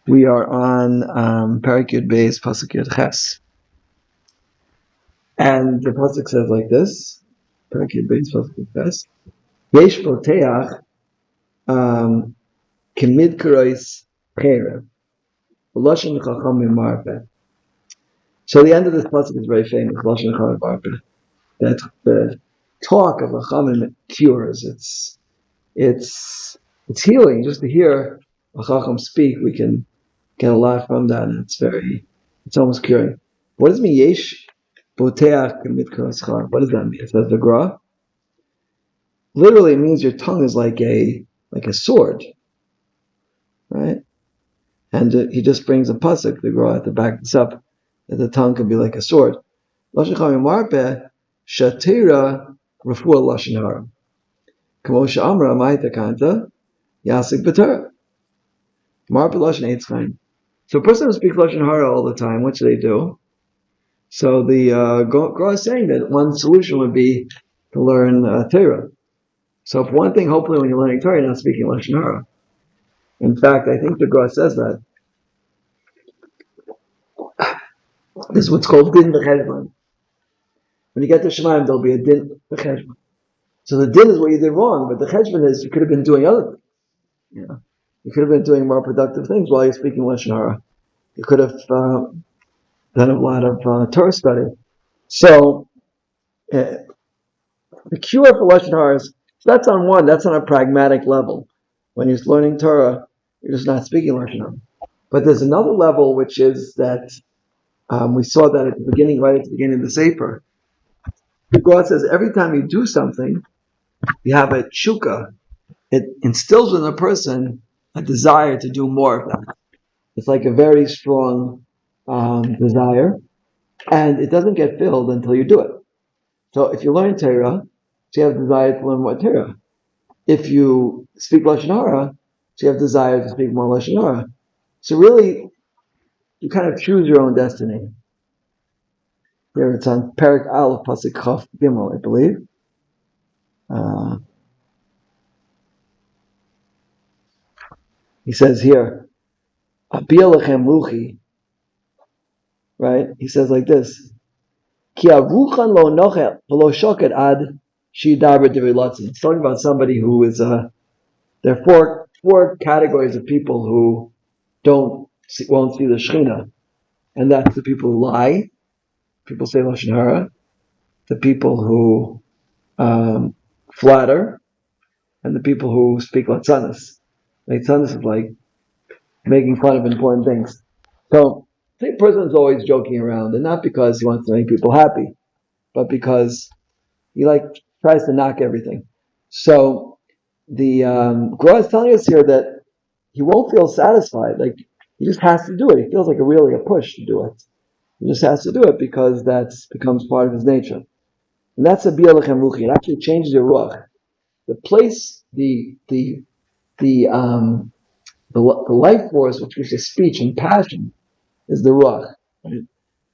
We are on Parak Yud Beis Pasuk Yud Ches, and the pasuk says like this: Parak Yud Beis Pasuk Yud Ches. Yesh poteach kemid karois cherev v'loshen chachamim marpeh. So the end of this pasuk is very famous. Loshen chachamim marpeh. That the talk of chachamim cures. It's healing. Just to hear a chacham speak, we can get a lot from that, and it's almost curing. What does it mean? Yesh poteach kemid karois cherev. What does that mean? It says the gra. Literally, it means your tongue is like a sword, right? And he just brings a pasuk, the Gra, to back this up, that the tongue can be like a sword. Lashon Chamim Marpeh Shatira Rafua Lashon Hara. Kamo she'amra ma'ita kanta yasik b'Torah. Marpeh Lashon Eitz Chaim. So a person who speaks Lashon Hara all the time, what should they do? So the Gra is saying that one solution would be to learn Torah. So for one thing, hopefully when you're learning Torah, you're not speaking Lashon Hara. In fact, I think the Gra says that. This is what's called din v'cheshbon. When you get to Shemaim, there'll be a din v'cheshbon. So the din is what you did wrong, but the cheshbon is you could have been doing other things. You know, you could have been doing more productive things while you're speaking Lashon Hara. You could have done a lot of Torah study. So the cure for Lashon Hara is that's on a pragmatic level. When you're learning Torah, you're just not speaking Lashon Hara. But there's another level which is that we saw that at the beginning, right at the beginning of the Sefer. God says every time you do something, you have a tshuka. It instills in a person a desire to do more of that. It's like a very strong desire, and it doesn't get filled until you do it. So if you learn Torah, so you have a desire to learn more Torah. If you speak Lashon Hara, so you have desire to speak more Lashon Hara. So really, you kind of choose your own destiny. Here it's on Parak Aleph Pasuk Chaf Gimel, I believe. He says here, Abielachem Ruchi, right? He says like this, Ki aruchan lo nochel v'lo shoket ad shidaber divilatzin. It's talking about somebody who is, there are four categories of people who won't see the Shekhinah. And that's the people who lie, people say Lashon Hara, the people who flatter, and the people who speak Latzanis. Latzanis is like making fun of important things. So, I think a person is always joking around, and not because he wants to make people happy, but because he tries to knock everything. So, the Gra is telling us here that he won't feel satisfied. Like he just has to do it. He feels like really a push to do it. He just has to do it because that becomes part of his nature. And that's a bi'alachem ruchi. It actually changes your ruach. The place, the life force, which is speech and passion, is the ruach. Right?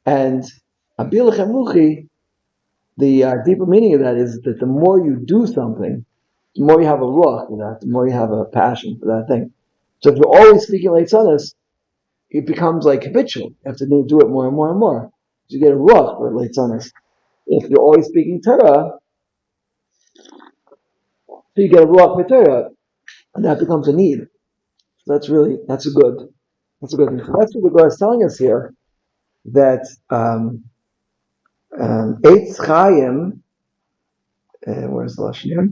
And a bi'alachem ruchi, the deeper meaning of that is that the more you do something, the more you have a ruach for that, the more you have a passion for that thing. So if you're always speaking Leitzanis, it becomes like habitual. You have to do it more and more and more. So you get a ruach for Leitzanis. If you're always speaking Torah, so you get a ruach for Torah, and that becomes a need. So that's a good thing. So that's what the Gemara is telling us here, that Eitz Chaim, where's the Lashon here?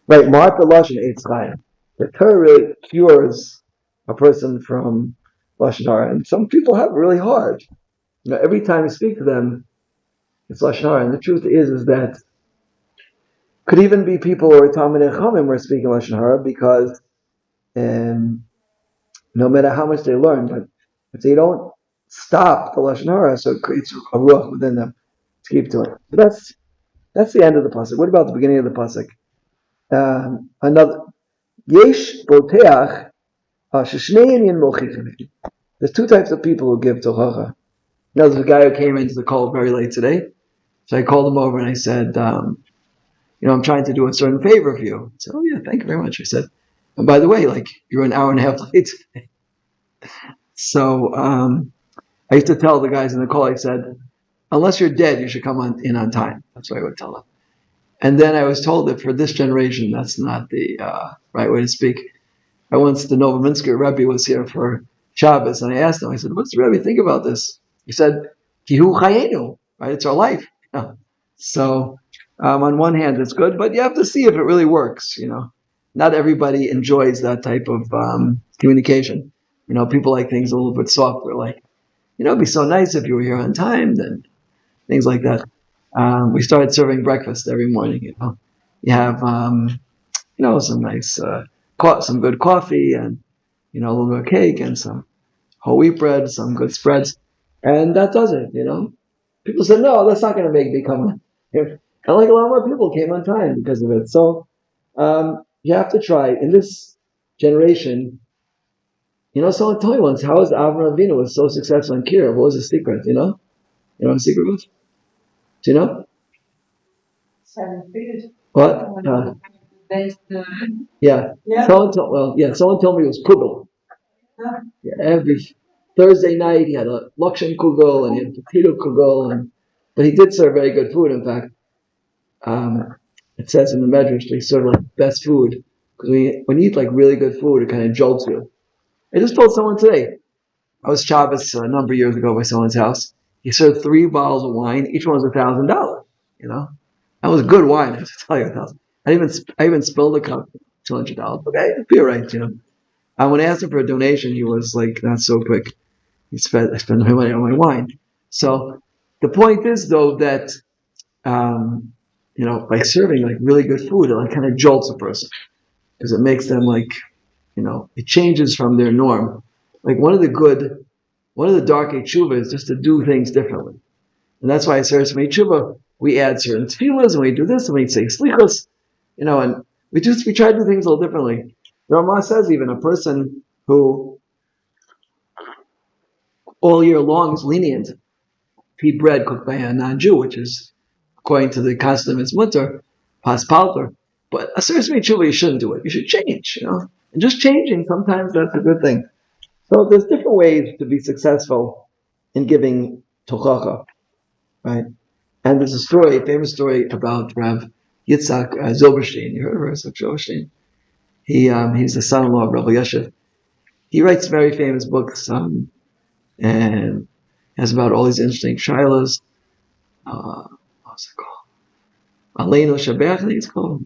Right, Marpa Lashon Eitz Chaim. The Torah really cures a person from Lashon Hara, and some people have it really hard. Every time you speak to them, it's Lashon Hara, and the truth is that could even be people who are Talmidei Chachamim who are speaking Lashon Hara because no matter how much they learn, but if they don't stop the Lashon Hara, so it creates a ruach within them to keep doing it. But that's the end of the pasuk. What about the beginning of the pasuk? Another Yesh Boteach Sheshnei Inyan Mochichin. There's two types of people who give tochacha. There's a guy who came into the call very late today, so I called him over and I said, I'm trying to do a certain favor for you. He said, oh yeah, thank you very much. I said, And by the way, like you're an hour and a half late. So I used to tell the guys in the call, I said, unless you're dead, you should come in on time. That's what I would tell them. And then I was told that for this generation, that's not the right way to speak. The Novominsker Rebbe was here for Shabbos, and I asked him, I said, what's the Rebbe think about this? He said, Kihu Chayenu, right? It's our life. Yeah. So on one hand, it's good, but you have to see if it really works, Not everybody enjoys that type of communication. People like things a little bit softer, like, it'd be so nice if you were here on time, then things like that. We started serving breakfast every morning, You have, some nice, some good coffee and, a little bit of cake and some whole wheat bread, some good spreads. And that does it. People said, no, that's not going to make me come here. And like a lot more people came on time because of it. So you have to try. In this generation, someone told me once, how is Avram Avinu was so successful in Kira? What was the secret, You know what the secret was? Do you know? 7 figures. What? Yeah. Someone told me it was kugel. Yeah, every Thursday night he had a Lakshan kugel and he had potato kugel, but he did serve very good food. In fact, it says in the Medrash they serve like best food because when you eat like really good food, it kind of jolts you. I just told someone today. I was Shabbos a number of years ago by someone's house. He served 3 bottles of wine. Each one was $1,000. That was good wine. I have to tell you, 1,000. I even spilled a cup. $200. Okay, it'd be all right. When I asked him for a donation, he was like not so quick. I spent my money on my wine. So the point is though that by serving like really good food, it like kind of jolts a person because it makes them like it changes from their norm. Like one of the dark tshuva is just to do things differently, and that's why I serve my tshuva. We add certain tefillas and we do this and we say slichos, and we try to do things a little differently. The Rama says even a person who all year long is lenient, eat bread cooked by a non-Jew, which is according to the custom it's mutter, pas palter. But a serious tshuva, you shouldn't do it. You should change, And just changing, sometimes that's a good thing. So there's different ways to be successful in giving tochacha, right? And there's a famous story about Rav Yitzhak Zilberstein. You heard of Rav Zilberstein? He's the son-in-law of Rabbi Yeshiv. He writes very famous books and has about all these interesting shilas. What's it called? Aleinu Shabbat, I think it's called.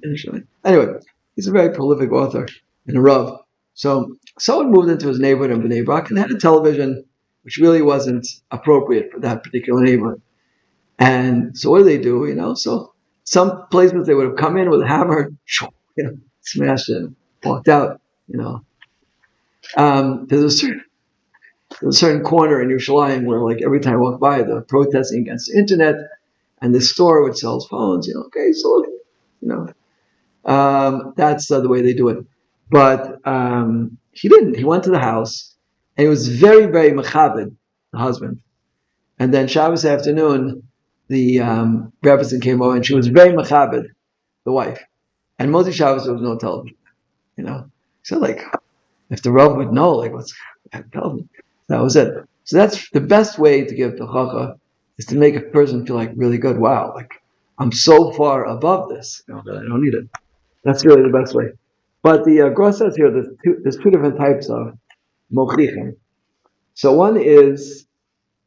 Anyway, he's a very prolific author and a Rav. So someone moved into his neighborhood in Bnei Brak and had a television which really wasn't appropriate for that particular neighborhood. And so what do they do? So some places they would have come in with a hammer, smashed it, walked out. There's a certain corner in Yerushalayim where, like, every time I walk by, they're protesting against the internet, and this store which sells phones. Okay, so that's the way they do it. But he didn't. He went to the house, and he was very, very mechabed, the husband. And then Shabbos afternoon, the Rebbetzin came over, and she was very mechabed, the wife. And Moshe Shabbos, there was no television. So like, if the Rav would know, like, what's television? That was it. So that's the best way to give tochacha is to make a person feel like really good. Wow, like I'm so far above this, that I don't need it. That's really the best way. But the Gross says here there's two different types of mochichim. So one is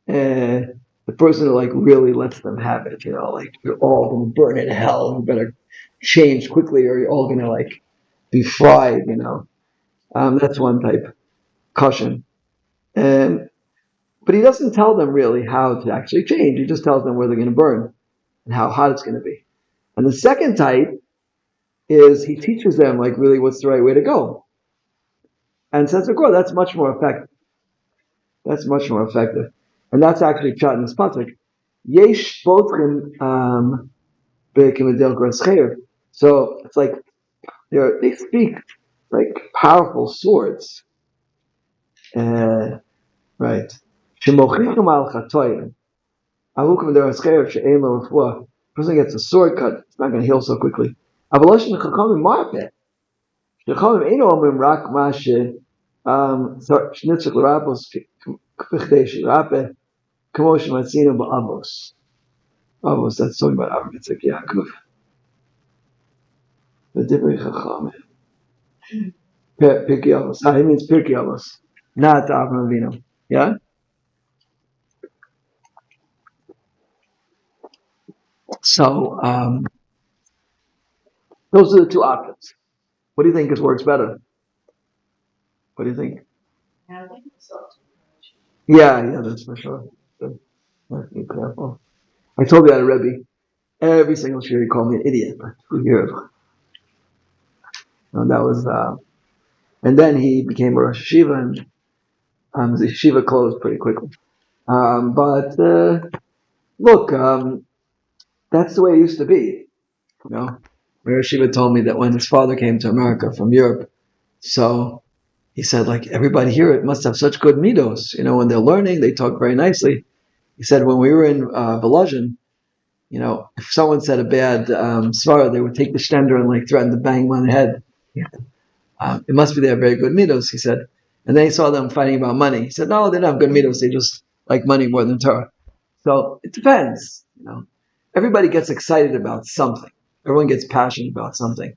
the person who like really lets them have it. Like you're all going to burn in hell. You better change quickly, or you're all going to like be fried. That's one type, caution. But he doesn't tell them really how to actually change. He just tells them where they're going to burn and how hot it's going to be. And the second type is he teaches them like really what's the right way to go. And says, "Of course, that's much more effective. That's much more effective." And that's actually Pshat in this pasuk. Yesh botrim b'kimedel grascheir. So it's like they speak like powerful swords. Right. Shemochichim al chatoyim. Person gets a sword cut, it's not going to heal so quickly. Chachamim eino omrim rak mashe shnitzuk l'rapos k'pichdei shirape k'mo shematzinu ba'avos. Avos, that's talking about Avram Yitzchak Yaakov. The different Chachamim. Pirkei Avos. He means Pirkei Avos, not Avram Avinu. Yeah? So, those are the two options. What do you think works better? What do you think? I think it's up to Yeah, that's for sure. So, let's be careful. I told you I had a Rebbe. Every single year he called me an idiot. For years. And that was, and then he became a Rosh Yeshiva, and the yeshiva closed pretty quickly. But look, that's the way it used to be. You know, Rosh Yeshiva told me that when his father came to America from Europe, so he said, like, everybody here it must have such good midos. You know, when they're learning, they talk very nicely. He said when we were in Volozhin, you know, if someone said a bad svara, they would take the stender and like threaten to bang him on the head. It must be they have very good midos, he said. And then he saw them fighting about money. He said, no, they don't have good midos. They just like money more than Torah. So it depends. You know, everybody gets excited about something. Everyone gets passionate about something.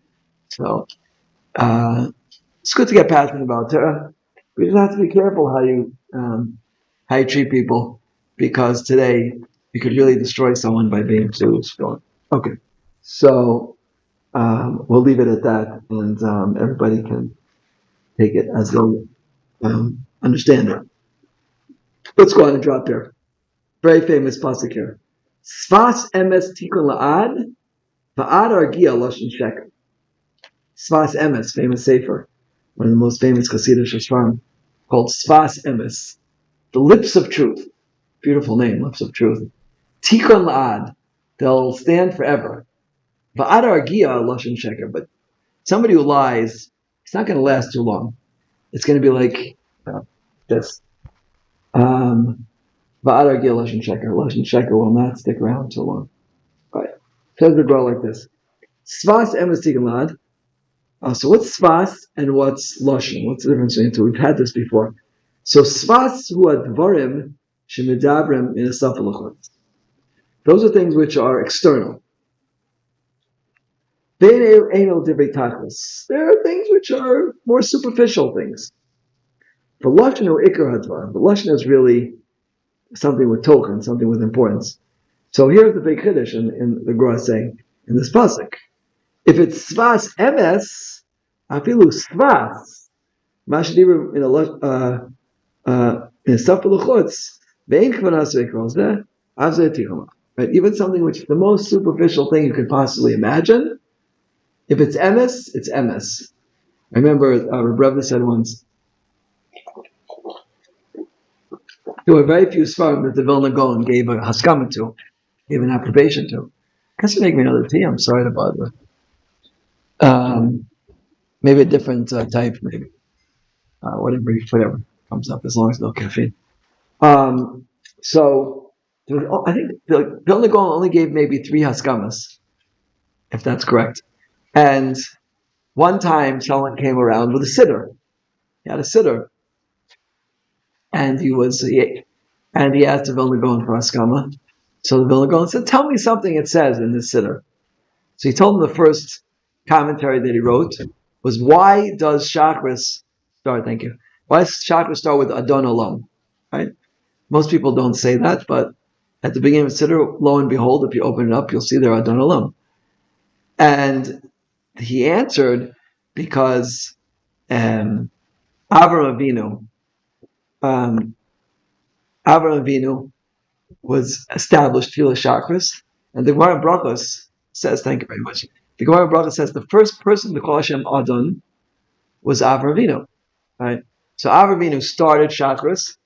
So it's good to get passionate about Torah. But you just have to be careful how you treat people, because today you could really destroy someone by being too strong. Okay, so we'll leave it at that, and everybody can take it as they'll understand it. Let's go on and drop there. Very famous pasuk here. Sfas emes tikun la'ad, va'ad argia lashon sheker. Sfas emes, famous sefer, one of the most famous Hasidic Shashram, called Sfas emes, the lips of truth. Beautiful name, lips of truth. Tikun la'ad, they'll stand forever. Va'ad argia lashon sheker, but somebody who lies, it's not going to last too long. It's going to be like this. Va'ad argia lashon sheker. Lashon sheker will not stick around too long. Right. Says the Gra like this. Sfas emes tikun la'ad. So what's Sfas and what's Lashon? What's the difference between the two? We've had this before. So Sfas hu advarim shemidabrim in a safalachot. Those are things which are external. There are things which are more superficial things. For Lashon or Ikar Hadvar, but Lashon is really something with token, something with importance. So here's the big Kiddush in the Gra saying, in this pasuk. If it's Svas Emes, Afilu Svas, Mashadirim in a Safalachotz, Vein Kvanas Veikros, Avzeh Tichama. Right? Even something which is the most superficial thing you could possibly imagine, if it's emes, it's emes. I remember Rebbe said once, there were very few svarim that the Vilna Gaon gave a haskama to, gave an approbation to. Can you make me another tea? I'm sorry to bother. Maybe a different type, maybe. Whatever comes up, as long as no caffeine. So, I think the Vilna Gaon only gave maybe 3 haskamas, if that's correct. And one time, someone came around with a siddur. He had a siddur, and he asked the Vilna Gaon for haskama. So the Vilna Gaon said, "Tell me something it says in this siddur." So he told him the first commentary that he wrote was, "Why does Shachris start? Thank you. Why does Shachris start with Adon Olam?" Right? Most people don't say that, but at the beginning of the siddur, lo and behold, if you open it up, you'll see there Adon Olam. And he answered because Avram Avinu was established Tefillah Shachris, and the Gemara in Brachos says, thank you very much. The Gemara in Brachos says the first person to call Hashem Adon was Avram Avinu, right? So Avram Avinu started Shachris.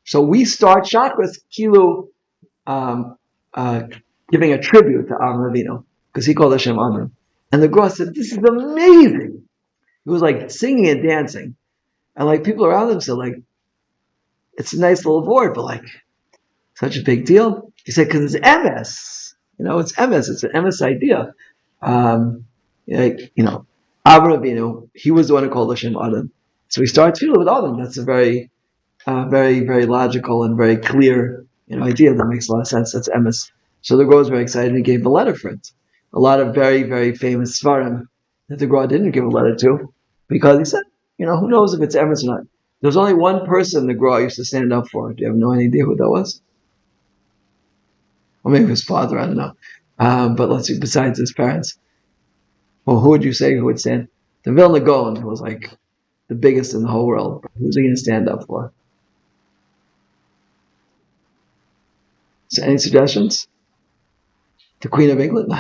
So we start Shachris Kilu, giving a tribute to Avram Avinu because he called Hashem Adon. And the Gemara said, "This is amazing." He was like singing and dancing, and like people around him said, like, "It's a nice little word, but like." Such a big deal? He said, because it's MS. It's MS. It's an MS idea. Avraham Avinu, he was the one who called Hashem Adam. So we start tefillah with Adam. That's a very, very logical and very clear, idea that makes a lot of sense. That's emes. So the Gra was very excited and he gave a letter for it. A lot of very, very famous svarim that the Gra didn't give a letter to because he said, who knows if it's emes or not. There's only one person the Gra used to stand up for. Do you have no idea who that was? Or maybe his father, I don't know. But let's see, besides his parents. Well, who would you say who would stand? The Vilna Gaon, who was like the biggest in the whole world. Who's he going to stand up for? So any suggestions? The Queen of England?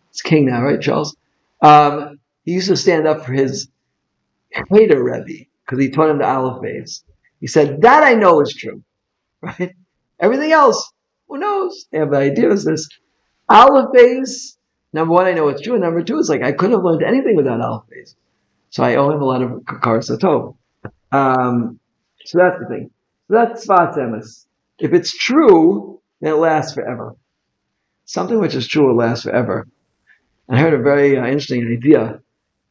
It's king now, right, Charles? He used to stand up for his hater Rebbe because he taught him the Aleph Beis. He said, that I know is true, right? Everything else, who knows? They have ideas. This Aleph Beis, number one, I know it's true. And number two, it's like I couldn't have learned anything without Aleph Beis. So I owe him a lot of Kakar Satov. So that's the thing. So that's Sfas Emes. If it's true, then it lasts forever. Something which is true will last forever. And I heard a very interesting idea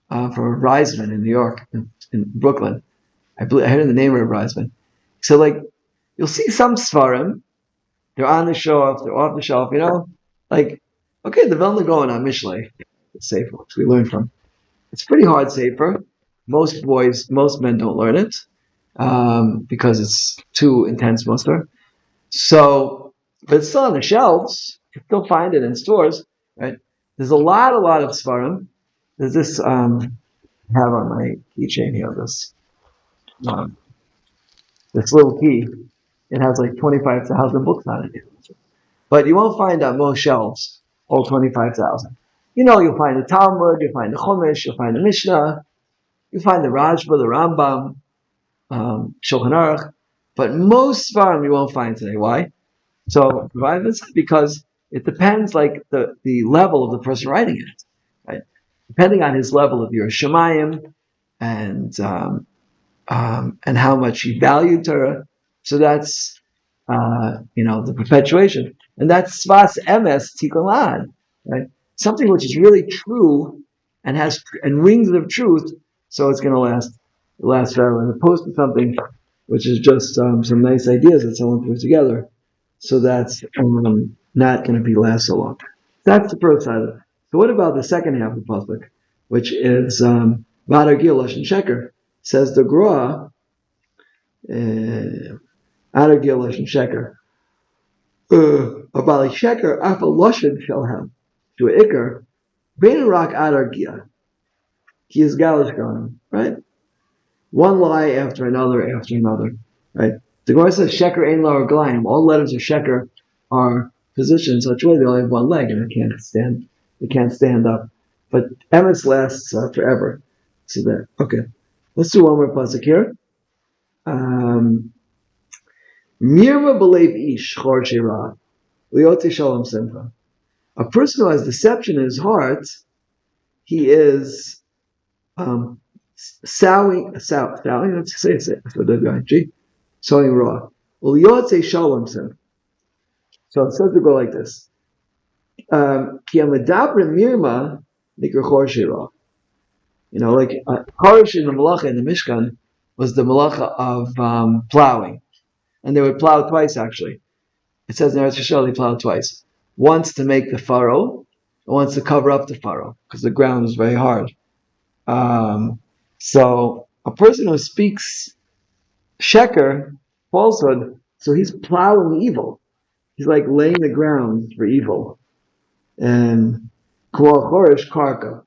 from a Reisman in New York, in Brooklyn. I heard the name of Reisman. So, you'll see some Svarim, they're on the shelf, they're off the shelf, okay, the Vilna Gaon on Mishlei, it's safer, which we learned from. It's pretty hard safer. Most men don't learn it because it's too intense muster. So, but it's still on the shelves. You can still find it in stores, right? There's a lot of Svarim. There's this I have on my keychain here. This little key. It has like 25,000 books on it. But you won't find on most shelves all 25,000. You'll find the Talmud, you'll find the Chumash, you'll find the Mishnah, you'll find the Rashba, the Rambam, Shulchan Aruch. But most Svarim you won't find today. Why? So because it depends, the level of the person writing it, right? Depending on his level of Yerushalayim and how much he valued Torah. So that's the perpetuation, and that's Sfas Emes Tikkun La'ad, right? Something which is really true and has rings of truth, so it's going to last forever. As opposed to something which is just some nice ideas that someone put together. So that's not going to be last so long. That's the first side of it. So what about the second half of the pasuk, which is Vadar Gilash and Sheker? Says the Gra, Vadar Gilash and Sheker. Abali Sheker Afa Loshen Shalhem to Iker Bein Rak Adar Gia. He is Galish Ganim, right? One lie after another, right? The Gemara says Sheker Ein La Raglayim. All letters of Sheker are positioned such a way they only have one leg and they can't stand up. But Emes lasts forever. So there. Okay. Let's do one more pasuk here. Mirma b'leiv ish chor shira lioti shalom simcha. A person who has deception in his heart, he is sowing. Let's say it. Sowing raw. Lioti shalom simcha. So it says to go like this. Ki amadabra mirma nikra chor shira. Chorish in the malacha in the Mishkan was the malacha of plowing. And they would plow twice, actually. It says in Eretz Yisrael they plowed twice. Once to make the furrow, and once to cover up the furrow, because the ground was very hard. So a person who speaks sheker, falsehood, so he's plowing evil. He's like laying the ground for evil. And kol chorish karka,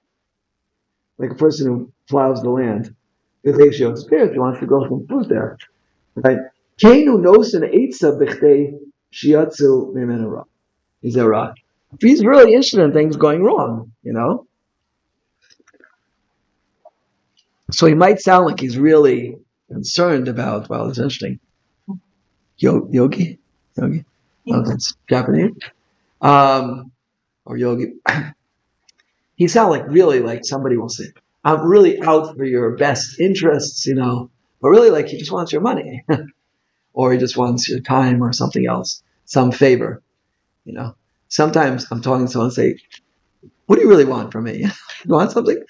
like a person who plows the land. If spirit wants to grow some fruit there, right? Kainu nosen eitza b'chtei shiatzu mimenu ra. He's a ra. If he's really interested in things going wrong, so he might sound like he's really concerned about. Well, it's interesting. Yogi. Oh, that's Japanese. Or yogi. He sounds like somebody will say, I'm really out for your best interests, but really he just wants your money or he just wants your time or something else, some favor, Sometimes I'm talking to someone and say, what do you really want from me? You want something?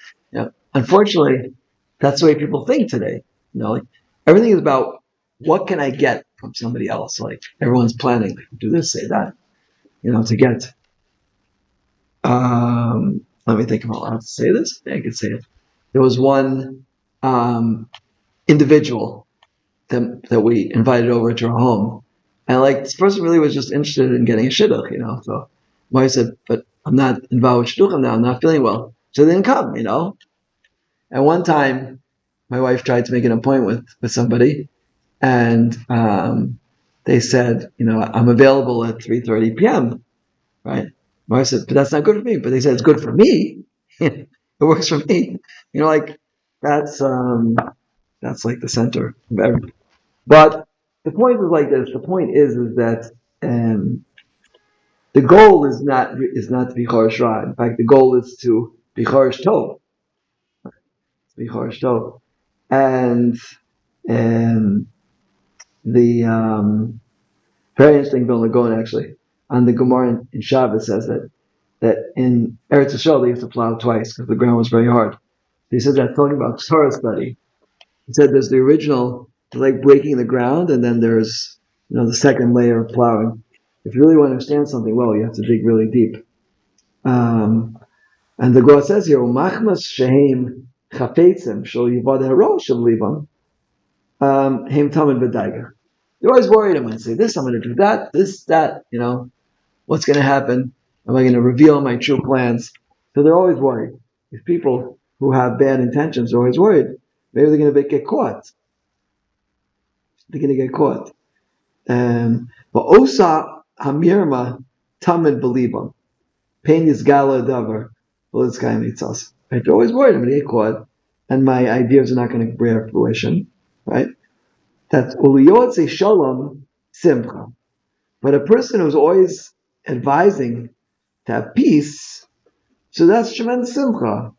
Unfortunately, that's the way people think today. Like everything is about what can I get from somebody else. Like everyone's planning, do this, say that, to get. Let me think about how to say this. I could say it. There was one individual that we invited over to our home, and like this person really was just interested in getting a shidduch. So my wife said, "But I'm not involved with shidduchim now. I'm not feeling well," so they didn't come. And one time, my wife tried to make an appointment with somebody, and they said, I'm available at 3:30 p.m. Right? My wife said, but that's not good for me. But they said it's good for me. It works for me. Like that's like the center of everything. But the point is like this. The point is that the goal is not to be chorish ra. In fact, the goal is to be chorish tov. Be chorish tov. And the very interesting Vilna Gaon actually on the Gemara in Shabbos says that in Eretz Yisrael they used to plow twice because the ground was very hard. He said that talking about Torah study. He said there's the original, like breaking the ground, and then there's the second layer of plowing. If you really want to understand something well, you have to dig really deep. And the Gemara says here, "Umachmas shehem chafetzim shel yivad harosh shel livam heim tamid b'daiga." They're always worried. I'm going to say this. I'm going to do that. This, that. What's going to happen? Am I going to reveal my true plans? So they're always worried. These people who have bad intentions are always worried. Maybe they're going to get caught. They're going to get caught. But osa hamirma tamid belibam. Pain is gala davar. Right? They're always worried I'm going to get caught, and my ideas are not going to bear fruition. Right? That's uliyotze shalom simcha. But a person who's always advising to have peace, so that's tremendous simcha.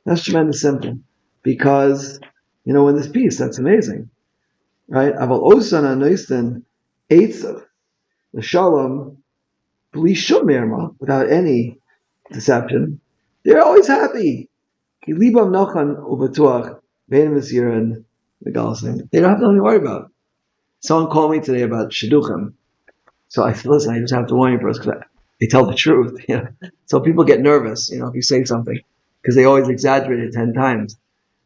That's tremendous simcha. Because, when there's peace, that's amazing. Right? Aval osan anoisten eitzav, the shalom, bli shum merma, without any deception, they're always happy. Ki libam nochan uvatuach, vein v'zirin, the galsing. They don't have nothing to worry about. Someone called me today about shidduchim. So I said, listen, I just have to warn you first because they tell the truth. So people get nervous, if you say something, because they always exaggerate it 10 times.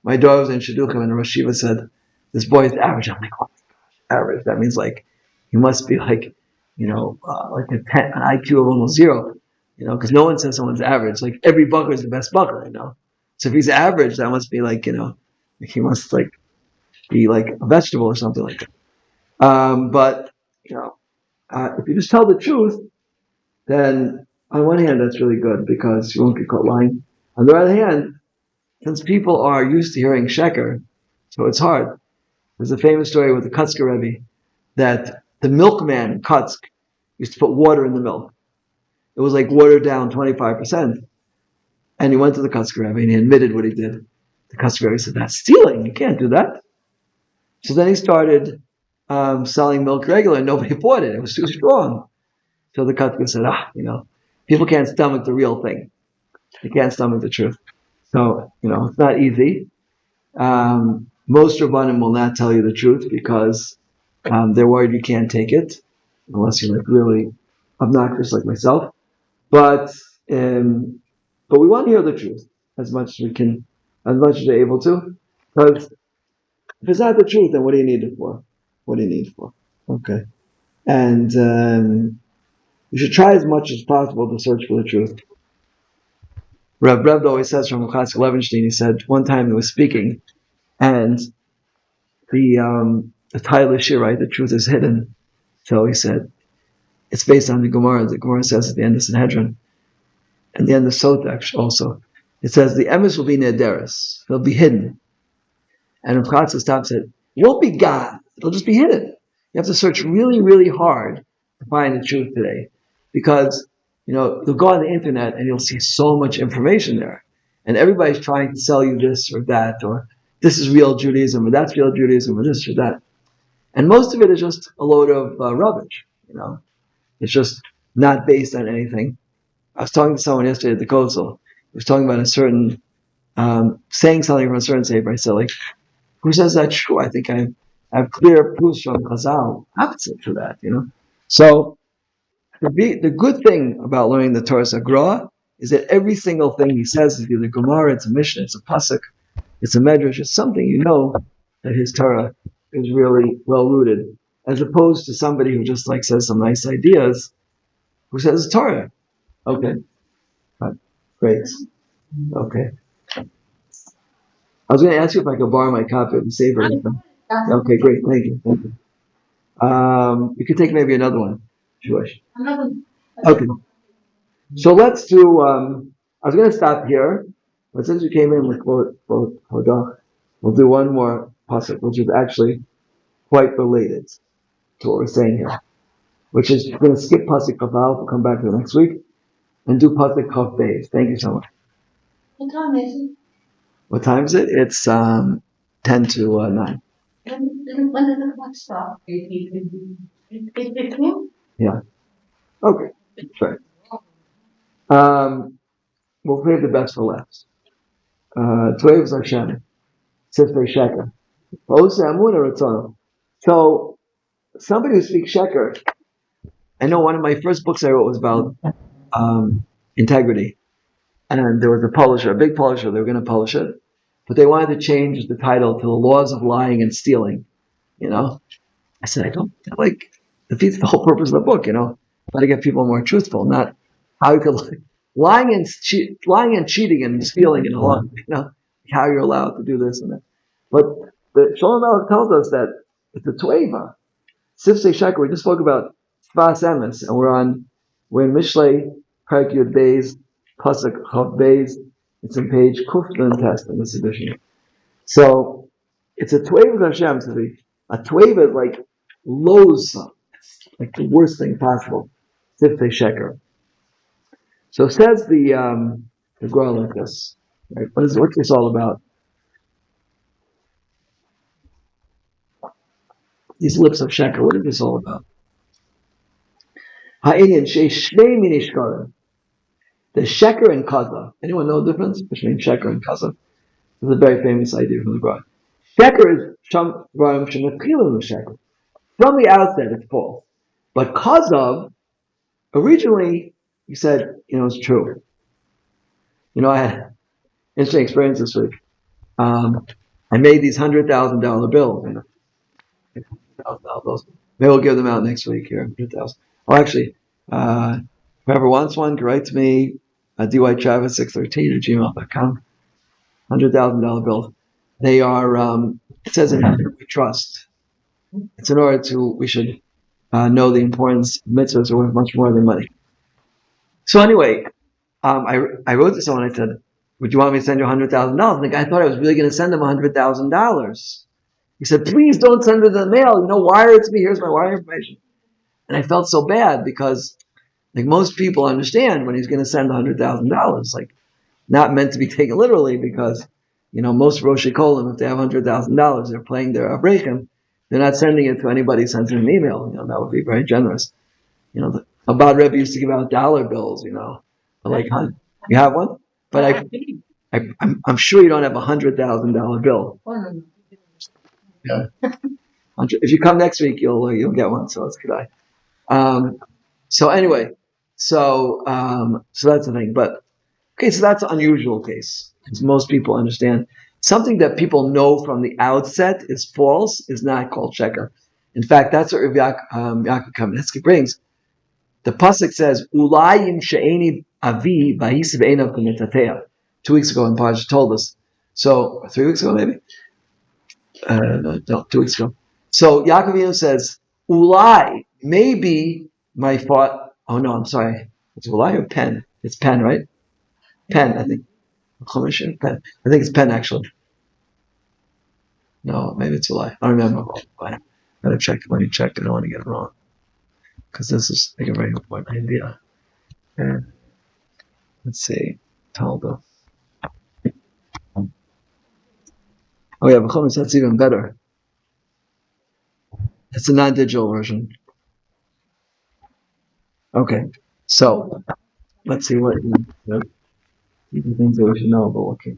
My daughter was in Shidduchim and Rosh Shiva said, this boy is average. I'm like, oh my gosh, average. That means like, he must be like, like an IQ of almost 0, because no one says someone's average. Like every bucker is the best bucker, So if he's average, that must be like, he must like be like a vegetable or something like that. But, if you just tell the truth, then on one hand, that's really good because you won't get caught lying. On the other hand, since people are used to hearing sheker, so it's hard. There's a famous story with the Kutzker Rebbe that the milkman in Kutsk used to put water in the milk. It was like watered down 25%. And he went to the Kutzker Rebbe and he admitted what he did. The Kutzker Rebbe said, that's stealing. You can't do that. So then he started selling milk regular and nobody bought it. It was too strong. So the Kutzker said, people can't stomach the real thing. They can't stomach the truth. So, it's not easy. Most Rabbanim will not tell you the truth because they're worried you can't take it, unless you're like really obnoxious like myself. But we want to hear the truth as much as we can, as much as we're able to. Because if it's not the truth, then what do you need it for? What do you need it for? Okay. And you should try as much as possible to search for the truth. Reb always says from Chatzkel Levenstein, he said one time he was speaking, and the title is right? The truth is hidden. So he said, it's based on the Gemara. The Gemara says at the end of Sanhedrin, and the end of Sotach also, it says the emes will be nederes. It'll be hidden. And Reb Chatzkel stopped and said, it won't be God. It'll just be hidden. You have to search really, really hard to find the truth today. Because, you'll go on the internet and you'll see so much information there. And everybody's trying to sell you this or that, or this is real Judaism, or that's real Judaism, or this or that. And most of it is just a load of rubbish, It's just not based on anything. I was talking to someone yesterday at the Kosel. He was talking about a certain, saying something from a certain Sefer. I said, like, who says that's true? I think I have clear proofs from Chazal opposite to that, So the good thing about learning the Torah Sagra is that every single thing he says is either Gemara, it's a Mishnah, it's a Pasuk, it's a Medrash, it's something that his Torah is really well rooted, as opposed to somebody who just like says some nice ideas, who says Torah. Okay, great. Okay. I was going to ask you if I could borrow my copy of the Sefer. Okay, great. Thank you. Thank you. You could take maybe another one, if you wish. Okay. So let's do. I was going to stop here, but since you came in with Hodach, we'll do one more pasuk, which is actually quite related to what we're saying here. Which is we're going to skip pasuk Kaval. We'll come back to the next week and do pasuk Kav Beis. Thank you so much. What time is it? What time is it? It's 10 to 9. When did the clock stop? 8:15? Yeah. Okay. That's right. We'll save the best for last. Tvev Hashem, Sifrei Sheker. So, somebody who speaks Sheker, I know one of my first books I wrote was about integrity. And there was a publisher, a big publisher, they were going to publish it, but they wanted to change the title to The Laws of Lying and Stealing. I said, I don't, that like defeats the whole purpose of the book, Try to get people more truthful, not how you could lying and cheating and stealing and how you're allowed to do this and that. But the Shalom Melech tells us that it's a tueva. Sifsei Sheker, we just spoke about Sfas Emes, and we're in Mishlei, Perek Yud Beis, Pasuk Chav Beis. It's in page Kufnan Test in this edition. So it's a tueva with Hashem. So a tueva is like loathsome, like the worst thing possible. Sifsei Sheker. So says the Gemara like this. Right? What's this all about? These lips of Sheker. What is this all about? Ha'inyan she'shnei minishkarim. The Sheker and Kaza. Anyone know the difference between Sheker and Kaza? This is a very famous idea from the Gemara. Sheker is sham varim shemetchilim Sheker. From the outset, it's false. But Kazav, originally, he said, it's true. I had an interesting experience this week. I made these $100,000 bills. $1,000. Maybe we'll give them out next week here. 100,000. Oh, actually, whoever wants one, can write to me at dytravis613@gmail.com. $100,000 bills. They are. It says in here, we trust. It's in order we should know the importance. Mitzvahs are worth much more than money. So anyway, I wrote to someone. I said, "Would you want me to send you $100,000?" And the guy thought I was really going to send him $100,000. He said, "Please don't send it to the mail. Wire it to me. Here's my wire information." And I felt so bad because, like most people understand, when he's going to send $100,000, like not meant to be taken literally, because most Rosh Kolim, if they have $100,000, they're playing their Avreichim. They're not sending it to anybody who sends an email. That would be very generous. The Chabad Rebbe used to give out dollar bills. Like, you have one, but I'm sure you don't have $100,000 bill. Yeah. If you come next week, you'll get one. So it's good. So anyway, so that's the thing. But okay, so that's an unusual case, because most people understand something that people know from the outset is false is not called sheker. In fact, that's what Rav Yaakov Kamenetsky brings. The pasuk says, "Ulayim she'eni avi v'hisi ve'enav k'mitateah." 2 weeks ago, and Paraj told us. So 3 weeks ago, maybe. No, 2 weeks ago. So Yaakov Avinu says, "Ulai, maybe my thought." Oh no, I'm sorry. It's Ulai or pen? It's pen, right? Pen, I think. Pen. I think it's pen actually. No, maybe it's Ulai. I don't remember. I gotta check. Let me check. I don't want to get it wrong, because this is like a very important idea. And let's see. Talda. Oh yeah, B'chomis, that's even better. It's a non-digital version. Okay, so let's see what things that we should know about. Okay.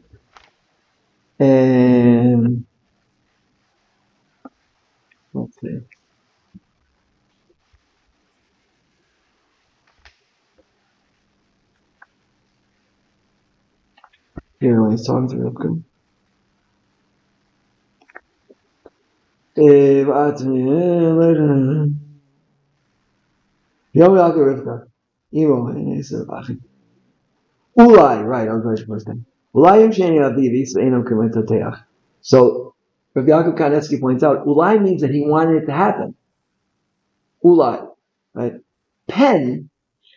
And let's see. Here, my songs are real good. Yom Yaakov Rivka. Imo, and he said, Ulai, right, I was right the first time. Ulayim Sheni Avivi, so Enam Kementoteach. So, Rav Yaakov Kanetsky points out, Ulai means that he wanted it to happen. Ulai, right? Pen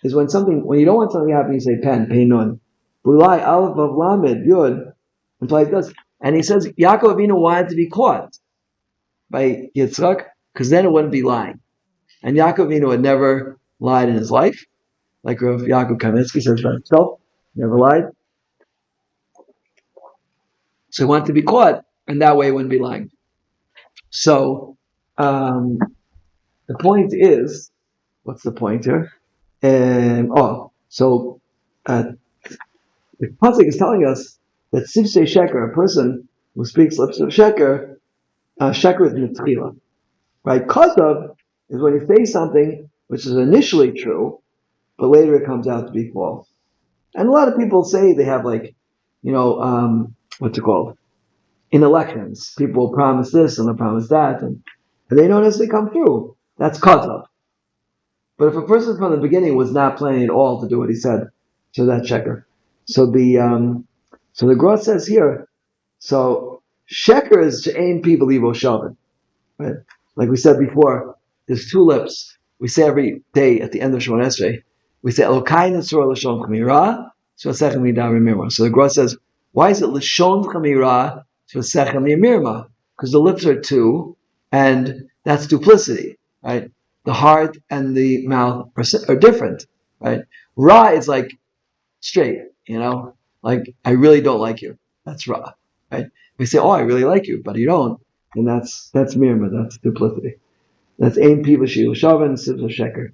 is when you don't want something to happen, you say pen, peinun. Ulai, Aleph of Lamed, Yud, implies this. And he says, Yaakov Avinu wanted to be caught by Yitzchak, because then it wouldn't be lying. And Yaakov Avinu had never lied in his life, like Rav Yaakov Kanetsky says about himself, never lied. So he wanted to be caught, and that way he wouldn't be lying. So the point is, what's the point here? So the pasuk is telling us that sifsei sheker, a person who speaks lips of sheker, sheker is mitzchila, right? Kazav is when you say something which is initially true, but later it comes out to be false. And a lot of people say they have what's it called? In elections, people will promise this and they'll promise that, and they don't necessarily come through. That's kazav. But if a person from the beginning was not planning at all to do what he said, so that's sheker. So the Gross says here, so sheker is she'ein pi b'libo shavin, right? Like we said before, there's two lips. We say every day at the end of Shemon Esrei, we say Elokai Netzor L'Shon Chamira, Shvasechem Midar Mirma. So the Gross says, why is it L'Shon Chamira, Shvasechem Mirma? Because the lips are two, and that's duplicity, right? The heart and the mouth are different, right? Ra is like straight, like I really don't like you. That's Ra, right? We say, oh, I really like you, but you don't, and that's mirma, that's duplicity. That's ein pi v'shil shavan sivs sheker.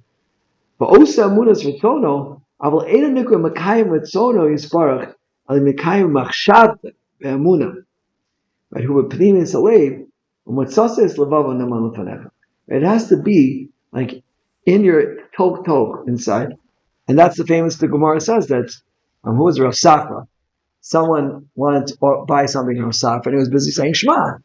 But osa amunas ritzono, aval ein nikra makayim ritzono yisparach al makayim machshav ve'amuna. Right? Who would pnim in salev u'matzasa is levava naman lefanecha. It has to be like in your tok inside, and that's the famous. The Gemara says that who was Rav Safra? Someone wanted to buy something from Rav Safra, and he was busy saying Shema,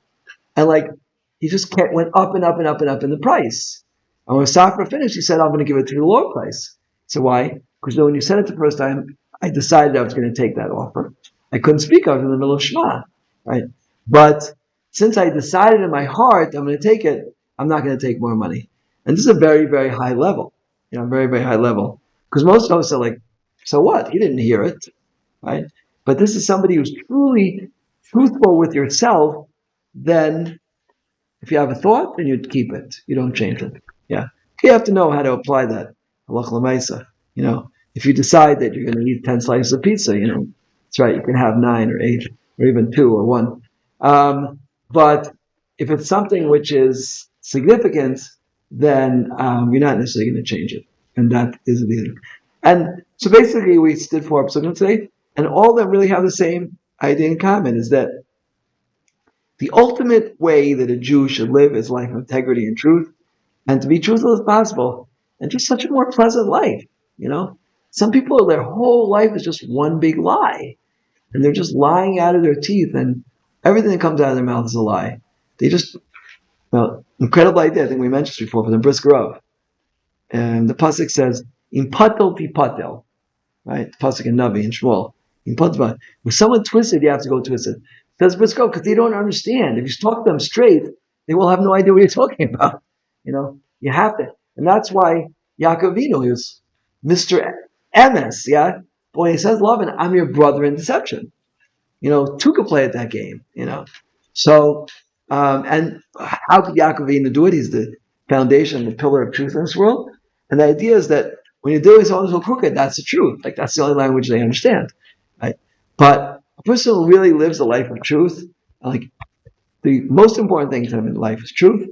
and he just went up and up and up and up in the price. And when Safra finished, he said, "I'm going to give it to the lower price." So why? Because when you said it the first time, I decided I was going to take that offer. I couldn't speak. I was in the middle of Shema, right? But since I decided in my heart I'm going to take it, I'm not going to take more money. And this is a very, very high level, very, very high level. Because most of us are like, so what? You didn't hear it, right? But this is somebody who's truly truthful with yourself. Then if you have a thought, then you keep it. You don't change it. Yeah. You have to know how to apply that. Halach l'maisa. If you decide that you're going to eat 10 slices of pizza, that's right. You can have 9 or 8 or even 2 or 1. But if it's something which is significant, then you're not necessarily going to change it. And that is the. And so basically we did 4 episodes today, and all of them really have the same idea in common, is that the ultimate way that a Jew should live is life of integrity and truth, and to be truthful as possible, and just such a more pleasant life. Some people, their whole life is just one big lie, and they're just lying out of their teeth, and everything that comes out of their mouth is a lie. They just, incredible idea. I think we mentioned this before for the Brisker Rav. And the pasuk says, "In patel tipatel," right? The pasuk in Navi and Shmuel. In patel, when someone twisted, you have to go twisted. That's Brisker because they don't understand. If you talk to them straight, they will have no idea what you're talking about. You have to, and that's why Yaakov Avinu is Mr. MS. Yeah, but when he says, "Love," and I'm your brother in deception. Two could play at that game. So and how could Yaakov Avinu do it? He's the foundation, the pillar of truth in this world. And the idea is that when you're doing something so crooked, that's the truth. Like that's the only language they understand, right? But a person who really lives a life of truth, like the most important thing to him in life is truth,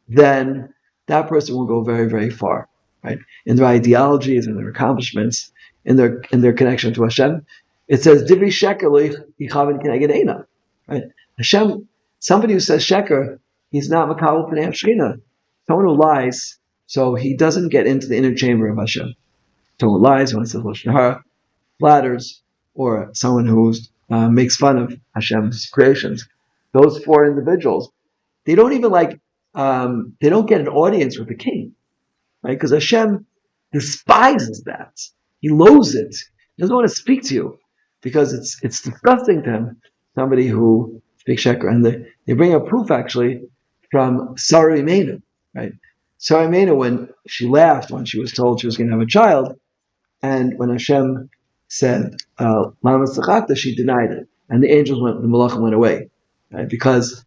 then that person will go very, very far, right? In their ideologies and their accomplishments. in their connection to Hashem. It says Divri Sheker Yichavin Keneged Eina. Right? Hashem, somebody who says Sheker, he's not Makabel Pnei Shechina. Someone who lies, so he doesn't get into the inner chamber of Hashem. Someone who lies, someone who says Lashon Hara, flatters, or someone who makes fun of Hashem's creations. Those four individuals, they don't even they don't get an audience with the king, right? Because Hashem despises that. He loathes it. He doesn't want to speak to you because it's disgusting to him. Somebody who speaks Sheker, and they bring a proof actually from Sarah Imenu, right? Sarah Imenu, when she laughed when she was told she was going to have a child, and when Hashem said Lama Sachakta, she denied it, and the malachim went away, right? Because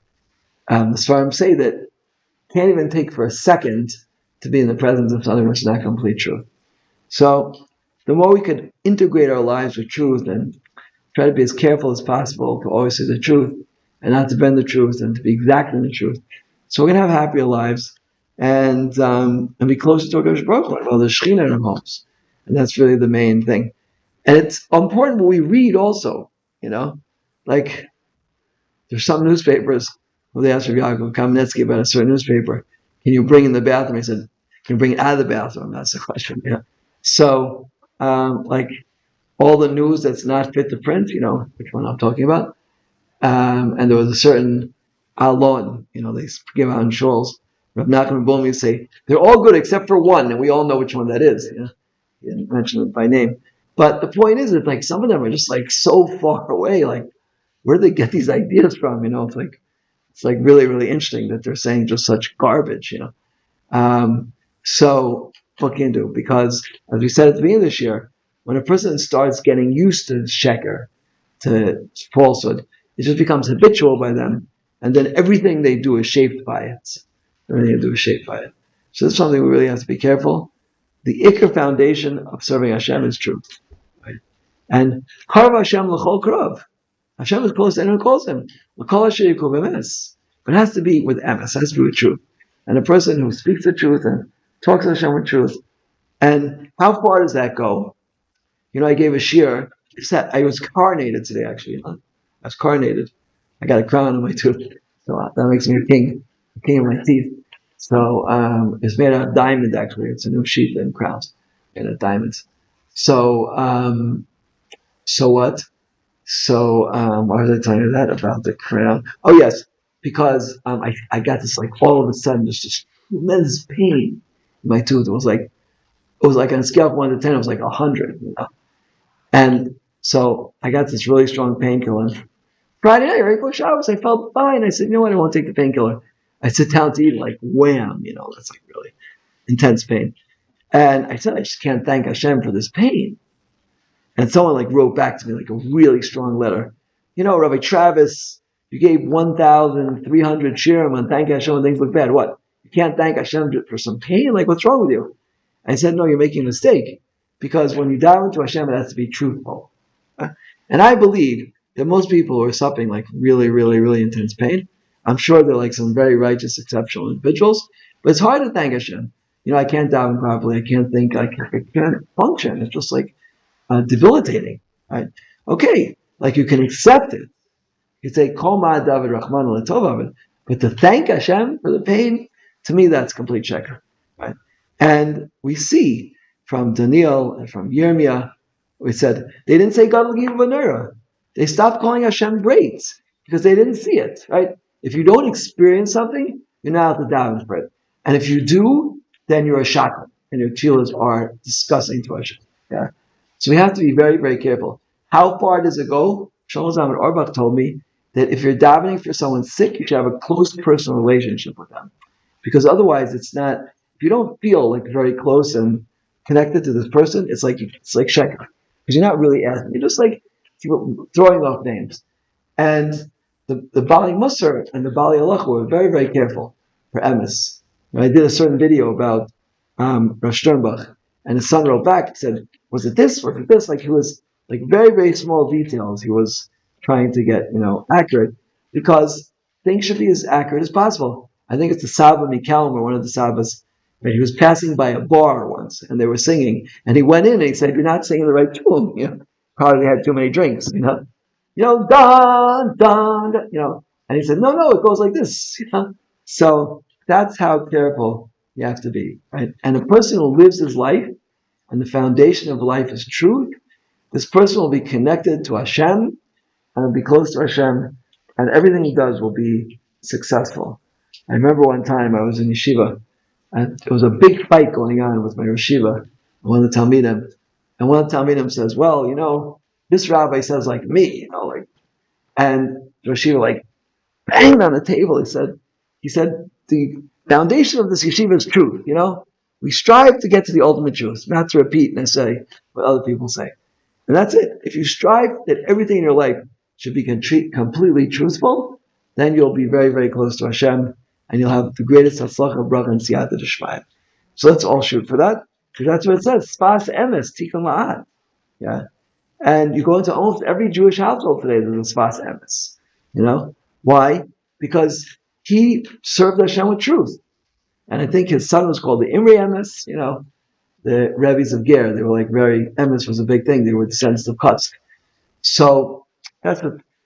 the Sfarim say that can't even take for a second to be in the presence of something which is not complete truth. So the more we could integrate our lives with truth and try to be as careful as possible to always say the truth and not to bend the truth and to be exact in the truth. So we're going to have happier lives and be closer to HaKadosh Baruch Hu, well, the Shekhinah in our homes. And that's really the main thing. And it's important what we read also, like there's some newspapers where they asked Rabbi Yaakov Kamenetsky about a certain newspaper. Can you bring in the bathroom? He said, can you bring it out of the bathroom? That's the question. Yeah. So, like all the news that's not fit to print, which one I'm talking about. And there was a certain alon, they give out in shuls. Rav Nachman Bomi say, they're all good except for one, and we all know which one that is. He didn't mention it by name. But the point is, that some of them are just so far away. Where do they get these ideas from? It's really, really interesting that they're saying just such garbage. So what can you do? Because as we said at the beginning of this year, when a person starts getting used to sheker, to falsehood, it just becomes habitual by them, and then everything they do is shaped by it. Everything they do is shaped by it. So this is something we really have to be careful. The ikar foundation of serving Hashem is truth. Right? And Karv Hashem l'chol krav. Hashem is close to anyone who calls him. L'kol asher yikov emes. But it has to be with emes. It has to be with truth. And a person who speaks the truth and talks to Hashem with truth. And how far does that go? I gave a shiur. I was coronated today, actually. I was coronated. I got a crown on my tooth. So that makes me a king of my teeth. So it's made out of diamond, actually. It's a new sheath and crowns made out of diamonds. So what? So why was I telling you that about the crown? Oh yes, because I got this all of a sudden just this tremendous pain in my tooth. It was like on a scale of 1 to 10, it was like 100. And so I got this really strong painkiller. Friday night, right before Shabbos, I felt fine. I said, you know what? I won't take the painkiller. I sit down to eat, wham, that's really intense pain. And I said, I just can't thank Hashem for this pain. And someone wrote back to me a really strong letter. Rabbi Travis, you gave 1,300 shirim and thank Hashem when things look bad. What? You can't thank Hashem for some pain? What's wrong with you? I said, no, you're making a mistake. Because when you dive into Hashem, it has to be truthful. And I believe that most people who are suffering really, really, really intense pain, I'm sure they're some very righteous, exceptional individuals. But it's hard to thank Hashem. I can't dive properly. I can't think. I can't function. It's just debilitating. Right? Okay, you can accept it. You say, Kol ma David Rahman L'Tov, but to thank Hashem for the pain, to me, that's complete sheker. Right? And we see from Daniel and from Yirmiyah, we said, they didn't say Gadol Givu V'Nera. They stopped calling Hashem great because they didn't see it, right? If you don't experience something, you're not allowed to daven for it. And if you do, then you're a shakal, and your tefillos are disgusting to Hashem. Yeah? So we have to be very, very careful. How far does it go? Shlomo Zalman Auerbach told me that if you're davening for someone sick, you should have a close personal relationship with them. Because otherwise, it's not, if you don't feel very close and connected to this person, it's like sheker. Because you're not really asking. You're just throwing off names. And the Bali Musar and the Bali Halacha were very, very careful for emes. I did a certain video about Rosh Sternbach, and his son wrote back and said, was it this? Was it this? He was very, very small details. He was trying to get, accurate, because things should be as accurate as possible. I think it's the Saba Mikalm, or one of the Sabas. But he was passing by a bar once, and they were singing, and he went in and he said, "You're not singing the right tune. Probably had too many drinks. Don, don, don, And he said, no, it goes like this. So that's how careful you have to be, right? And a person who lives his life, and the foundation of life is truth, this person will be connected to Hashem, and will be close to Hashem, and everything he does will be successful. I remember one time I was in yeshiva, and there was a big fight going on with my yeshiva, one of the Talmidim, and one of the Talmidim says, "Well, this rabbi says like me, and the yeshiva banged on the table. He said, the foundation of this yeshiva is truth. We strive to get to the ultimate truth, not to repeat and say what other people say. And that's it. If you strive that everything in your life should be completely truthful, then you'll be very, very close to Hashem, and you'll have the greatest hatzlacha, bracha, and siyata d'shmaya. So let's all shoot for that, because that's what it says. Spas emes, tikkun la'at. Yeah. And you go into almost every Jewish household today, there's a spas emes. Why? Because he served Hashem with truth. And I think his son was called the Imri Emes, the Rebbe's of Ger. They were Emes was a big thing. They were descendants of Kutsk. So that's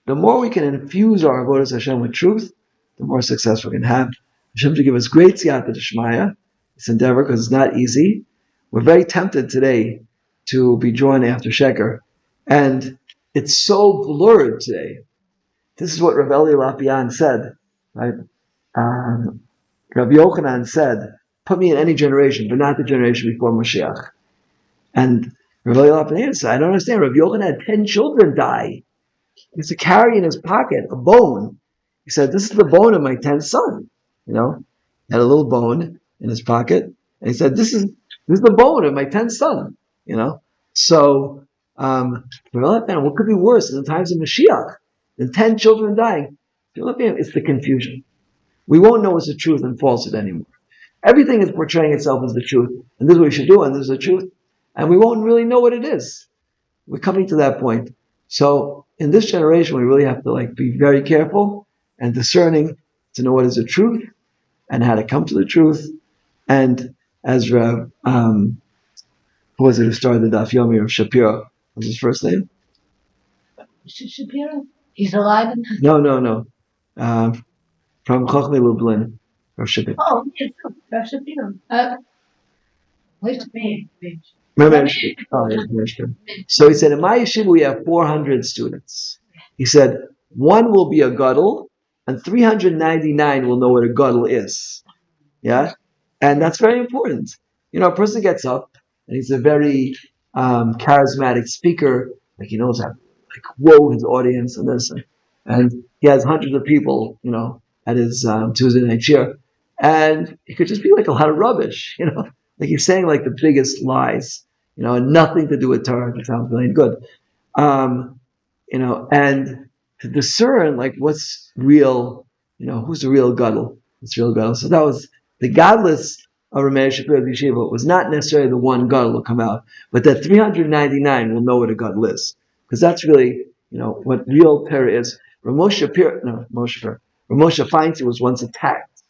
the more we can infuse our avodas Hashem with truth, the more success we can have. Hashem should give us great siyata d'shmaya, this endeavor, because it's not easy. We're very tempted today to be drawn after Sheker. And it's so blurred today. This is what Rav Eli Lapian said, right? Rabbi Yochanan said, "Put me in any generation, but not the generation before Mashiach." And Rav Eli Lapian said, "I don't understand. Rabbi Yochanan had 10 children die. He used to carry in his pocket a bone. He said, 'This is the bone of my 10th son.' He had a little bone in his pocket, and he said, 'This is the bone of my 10th son.' So Rav Eli Lapian, what could be worse in the times of Mashiach than 10 children dying? It's the confusion. We won't know what's the truth and falsehood anymore. Everything is portraying itself as the truth, and this is what we should do, and this is the truth, and we won't really know what it is. We're coming to that point. So in this generation, we really have to be very careful and discerning to know what is the truth and how to come to the truth. And as Rav, who was it who started the Daf Yomi, or Shapiro? What was his first name? Shapiro? He's alive? No. From Chochmei Lublin, Rav Shapiro. Oh, yes, Rav Shapiro. Where's me? So he said, in my yeshiva we have 400 students. He said, one will be a gadol, and 399 will know what a gadol is. Yeah? And that's very important. A person gets up, and he's a very charismatic speaker, he knows how to whoa his audience and this, and he has hundreds of people, at his Tuesday night shir, and it could just be a lot of rubbish, he's saying the biggest lies, and nothing to do with Torah. That sounds really good, and to discern what's real, who's the real gadol, what's real gadol. So that was the godless of Rameir Shapiro's yeshiva. Was not necessarily the one gadol will come out, but that 399 will know what a gadol is, because that's really what real Torah is. Ramosha Feinstein was once attacked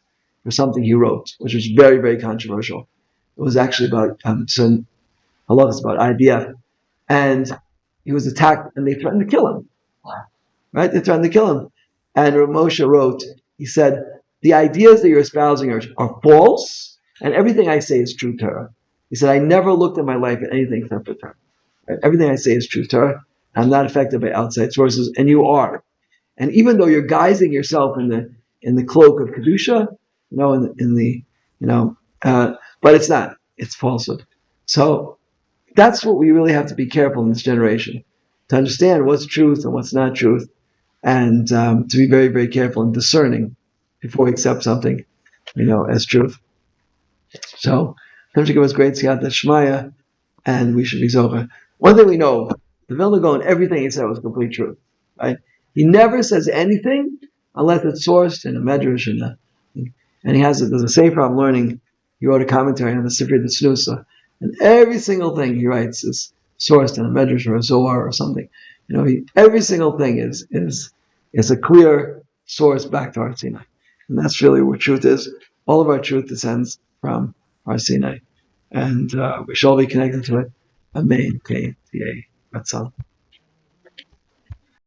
for something he wrote, which was very, very controversial. It was actually about some halachas about IDF, and he was attacked, and they threatened to kill him. Right? They threatened to kill him, and Ramosha wrote. He said, "The ideas that you're espousing are false, and everything I say is true Torah." He said, "I never looked at my life at anything except for Torah. Right? Everything I say is true Torah. I'm not affected by outside sources, and you are. And even though you're guising yourself in the cloak of kedusha, but it's not. It's falsehood. So that's what we really have to be careful in this generation, to understand what's truth and what's not truth, and to be very, very careful and discerning before we accept something, as truth. So Hashem should give us great siyata d'shmaya, and we should be zocher. One thing we know, the Vilna Gaon, everything he said was complete truth. Right? He never says anything unless it's sourced in a medrash, and he has it. There's a sefer I'm learning. He wrote a commentary on the Sifrei Tznusa, and every single thing he writes is sourced in a medrash or a zohar or something. Every single thing is a clear source back to Har Sinai, and that's really where truth is. All of our truth descends from Har Sinai. And we shall be connected to it. Amen. Okay. Yay. That's all.